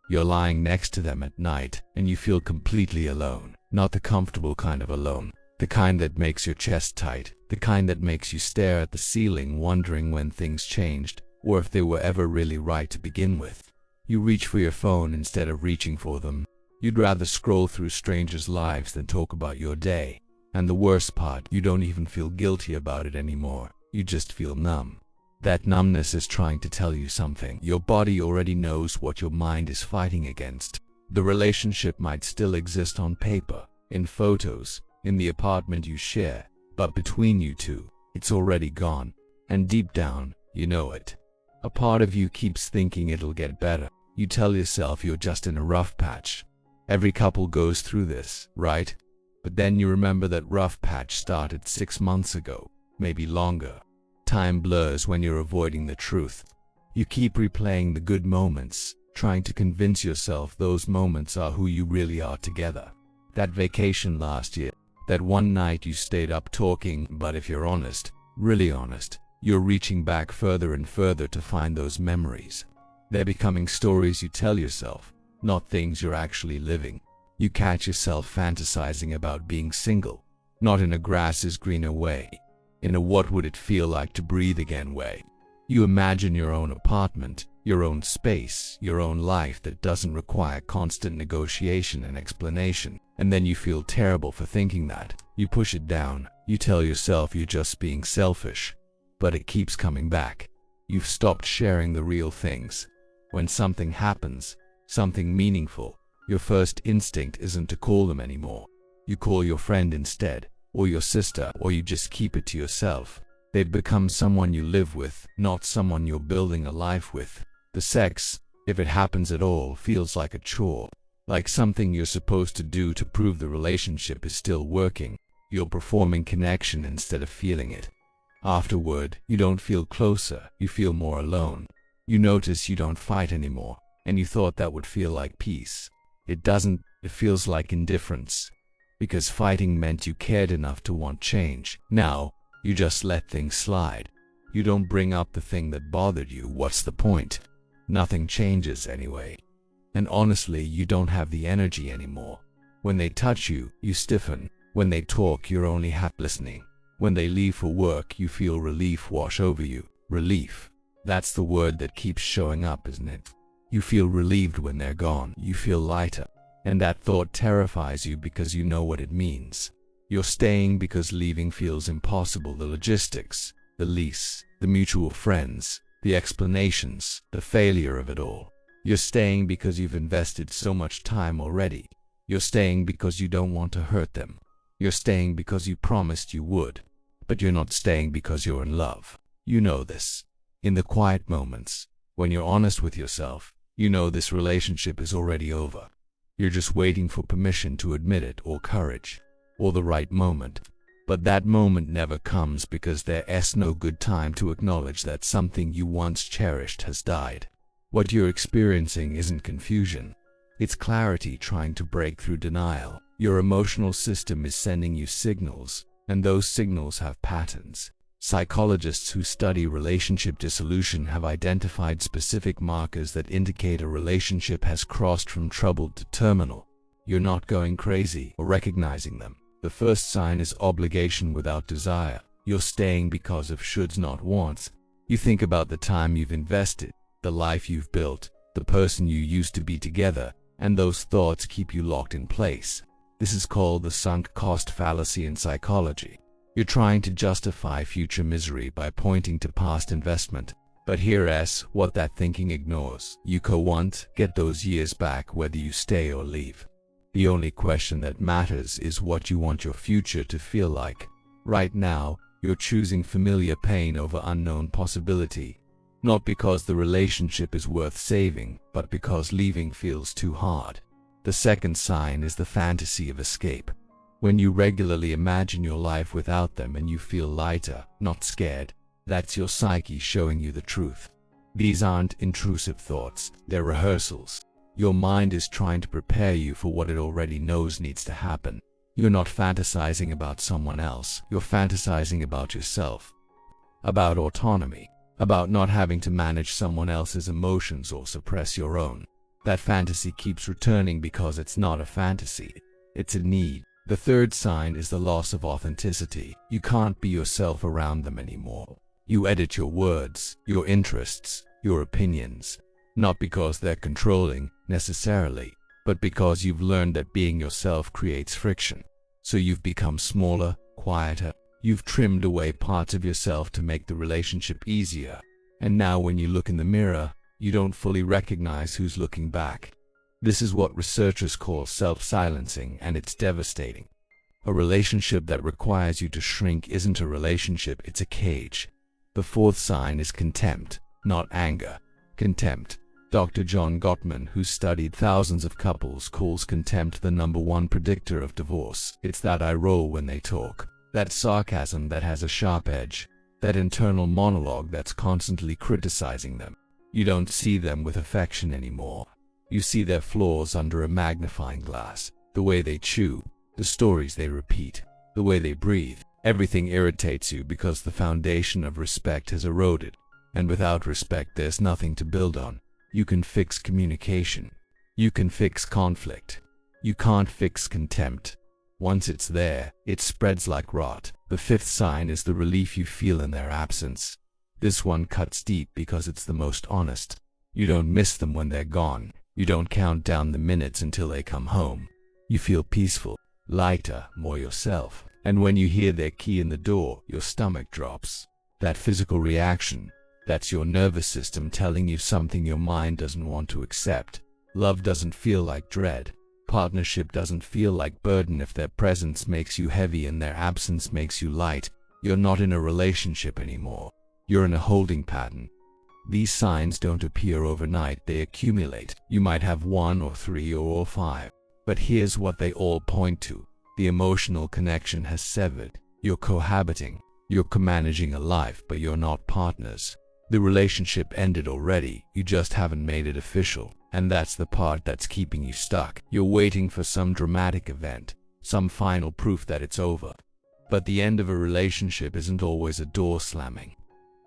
You're lying next to them at night, and you feel completely alone. Not the comfortable kind of alone. The kind that makes your chest tight. The kind that makes you stare at the ceiling wondering when things changed, or if they were ever really right to begin with. You reach for your phone instead of reaching for them. You'd rather scroll through strangers' lives than talk about your day. And the worst part, you don't even feel guilty about it anymore. You just feel numb. That numbness is trying to tell you something. Your body already knows what your mind is fighting against. The relationship might still exist on paper, in photos, in the apartment you share, but between you two, it's already gone. And deep down, you know it. A part of you keeps thinking it'll get better. You tell yourself you're just in a rough patch. Every couple goes through this, right? But then you remember that rough patch started 6 months ago, maybe longer. Time blurs when you're avoiding the truth. You keep replaying the good moments, trying to convince yourself those moments are who you really are together. That vacation last year, that one night you stayed up talking, but if you're honest, really honest, you're reaching back further and further to find those memories. They're becoming stories you tell yourself, not things you're actually living. You catch yourself fantasizing about being single, not in a grass is greener way, in a what would it feel like to breathe again way. You imagine your own apartment, your own space, your own life that doesn't require constant negotiation and explanation, and then you feel terrible for thinking that. You push it down, you tell yourself you're just being selfish, but it keeps coming back. You've stopped sharing the real things. When something happens, something meaningful, your first instinct isn't to call them anymore. You call your friend instead, or your sister, or you just keep it to yourself. They've become someone you live with, not someone you're building a life with. The sex, if it happens at all, feels like a chore, like something you're supposed to do to prove the relationship is still working. You're performing connection instead of feeling it. Afterward, you don't feel closer, you feel more alone. You notice you don't fight anymore, and you thought that would feel like peace. It doesn't, it feels like indifference. Because fighting meant you cared enough to want change. Now, you just let things slide. You don't bring up the thing that bothered you. What's the point? Nothing changes anyway. And honestly, you don't have the energy anymore. When they touch you, you stiffen. When they talk, you're only half listening. When they leave for work, you feel relief wash over you. Relief. That's the word that keeps showing up, isn't it? You feel relieved when they're gone. You feel lighter. And that thought terrifies you because you know what it means. You're staying because leaving feels impossible. The logistics, the lease, the mutual friends, the explanations, the failure of it all. You're staying because you've invested so much time already. You're staying because you don't want to hurt them. You're staying because you promised you would. But you're not staying because you're in love. You know this. In the quiet moments, when you're honest with yourself, you know this relationship is already over. You're just waiting for permission to admit it, or courage, or the right moment. But that moment never comes because there's no good time to acknowledge that something you once cherished has died. What you're experiencing isn't confusion. It's clarity trying to break through denial. Your emotional system is sending you signals, and those signals have patterns. Psychologists who study relationship dissolution have identified specific markers that indicate a relationship has crossed from troubled to terminal. You're not going crazy or recognizing them. The first sign is obligation without desire. You're staying because of shoulds, not wants. You think about the time you've invested, the life you've built, the person you used to be together, and those thoughts keep you locked in place. This is called the sunk cost fallacy in psychology. You're trying to justify future misery by pointing to past investment. But here's what that thinking ignores. You want get those years back whether you stay or leave. The only question that matters is what you want your future to feel like. Right now, you're choosing familiar pain over unknown possibility. Not because the relationship is worth saving, but because leaving feels too hard. The second sign is the fantasy of escape. When you regularly imagine your life without them and you feel lighter, not scared, that's your psyche showing you the truth. These aren't intrusive thoughts, they're rehearsals. Your mind is trying to prepare you for what it already knows needs to happen. You're not fantasizing about someone else, you're fantasizing about yourself. About autonomy. About not having to manage someone else's emotions or suppress your own. That fantasy keeps returning because it's not a fantasy. It's a need. The third sign is the loss of authenticity. You can't be yourself around them anymore. You edit your words, your interests, your opinions, not because they're controlling, necessarily, but because you've learned that being yourself creates friction. So you've become smaller, quieter. You've trimmed away parts of yourself to make the relationship easier. And now when you look in the mirror, you don't fully recognize who's looking back. This is what researchers call self-silencing, and it's devastating. A relationship that requires you to shrink isn't a relationship, it's a cage. The fourth sign is contempt, not anger. Contempt. Dr. John Gottman, who studied thousands of couples, calls contempt the #1 predictor of divorce. It's that eye roll when they talk, that sarcasm that has a sharp edge, that internal monologue that's constantly criticizing them. You don't see them with affection anymore. You see their flaws under a magnifying glass. The way they chew, the stories they repeat, the way they breathe. Everything irritates you because the foundation of respect has eroded. And without respect, there's nothing to build on. You can fix communication. You can fix conflict. You can't fix contempt. Once it's there, it spreads like rot. The fifth sign is the relief you feel in their absence. This one cuts deep because it's the most honest. You don't miss them when they're gone. You don't count down the minutes until they come home. You feel peaceful, lighter, more yourself. And when you hear their key in the door, your stomach drops. That physical reaction, that's your nervous system telling you something your mind doesn't want to accept. Love doesn't feel like dread. Partnership doesn't feel like burden if their presence makes you heavy and their absence makes you light. You're not in a relationship anymore. You're in a holding pattern. These signs don't appear overnight, they accumulate. You might have 1 or 3 or all 5. But here's what they all point to. The emotional connection has severed. You're cohabiting. You're co-managing a life, but you're not partners. The relationship ended already, you just haven't made it official. And that's the part that's keeping you stuck. You're waiting for some dramatic event, some final proof that it's over. But the end of a relationship isn't always a door slamming.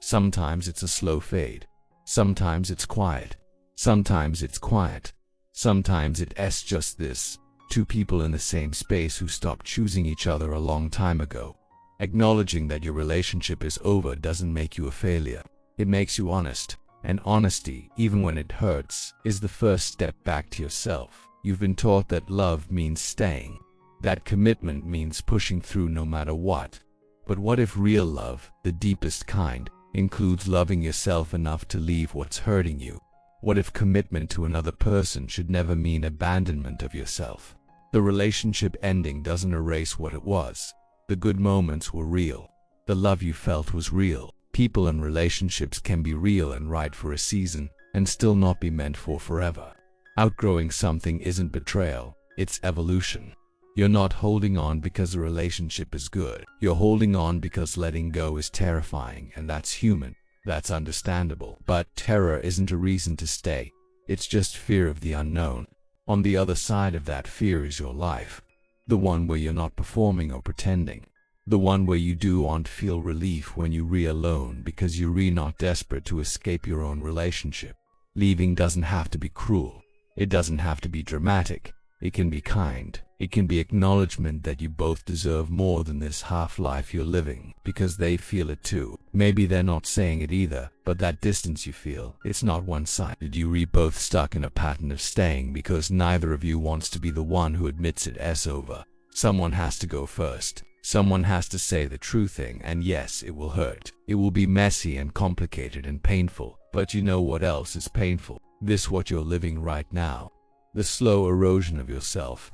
Sometimes it's a slow fade. Sometimes it's quiet. Sometimes it's quiet. Sometimes it's just this. 2 people in the same space who stopped choosing each other a long time ago. Acknowledging that your relationship is over doesn't make you a failure. It makes you honest. And honesty, even when it hurts, is the first step back to yourself. You've been taught that love means staying. That commitment means pushing through no matter what. But what if real love, the deepest kind, includes loving yourself enough to leave what's hurting you? What if commitment to another person should never mean abandonment of yourself? The relationship ending doesn't erase what it was. The good moments were real. The love you felt was real. People and relationships can be real and right for a season, and still not be meant for forever. Outgrowing something isn't betrayal, it's evolution. You're not holding on because the relationship is good. You're holding on because letting go is terrifying, and that's human. That's understandable. But terror isn't a reason to stay. It's just fear of the unknown. On the other side of that fear is your life. The one where you're not performing or pretending. The one where you do want to feel relief when you alone because you're not desperate to escape your own relationship. Leaving doesn't have to be cruel. It doesn't have to be dramatic. It can be kind. It can be acknowledgement that you both deserve more than this half-life you're living, because they feel it too. Maybe they're not saying it either, but that distance you feel, it's not one-sided. You're both stuck in a pattern of staying because neither of you wants to be the one who admits it's over. Someone has to go first. Someone has to say the true thing, and yes, it will hurt. It will be messy and complicated and painful, but you know what else is painful? What you're living right now. The slow erosion of yourself.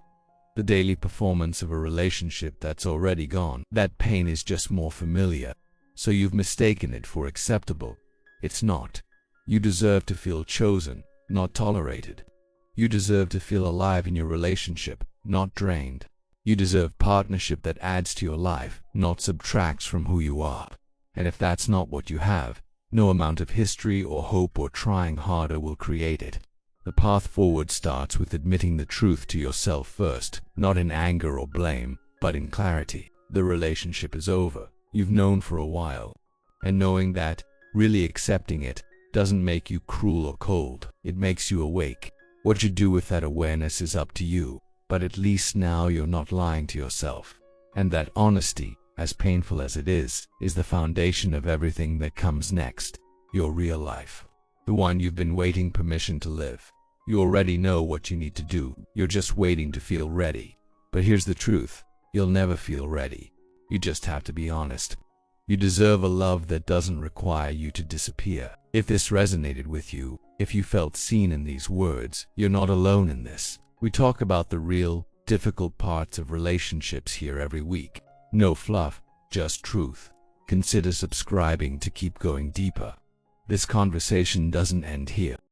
The daily performance of a relationship that's already gone. That pain is just more familiar, so you've mistaken it for acceptable. It's not. You deserve to feel chosen, not tolerated. You deserve to feel alive in your relationship, not drained. You deserve partnership that adds to your life, not subtracts from who you are. And if that's not what you have, no amount of history or hope or trying harder will create it. The path forward starts with admitting the truth to yourself first, not in anger or blame, but in clarity. The relationship is over. You've known for a while. And knowing that, really accepting it, doesn't make you cruel or cold. It makes you awake. What you do with that awareness is up to you, but at least now you're not lying to yourself. And that honesty, as painful as it is the foundation of everything that comes next. Your real life. The one you've been waiting permission to live. You already know what you need to do, you're just waiting to feel ready. But here's the truth, you'll never feel ready. You just have to be honest. You deserve a love that doesn't require you to disappear. If this resonated with you, if you felt seen in these words, you're not alone in this. We talk about the real, difficult parts of relationships here every week. No fluff, just truth. Consider subscribing to keep going deeper. This conversation doesn't end here.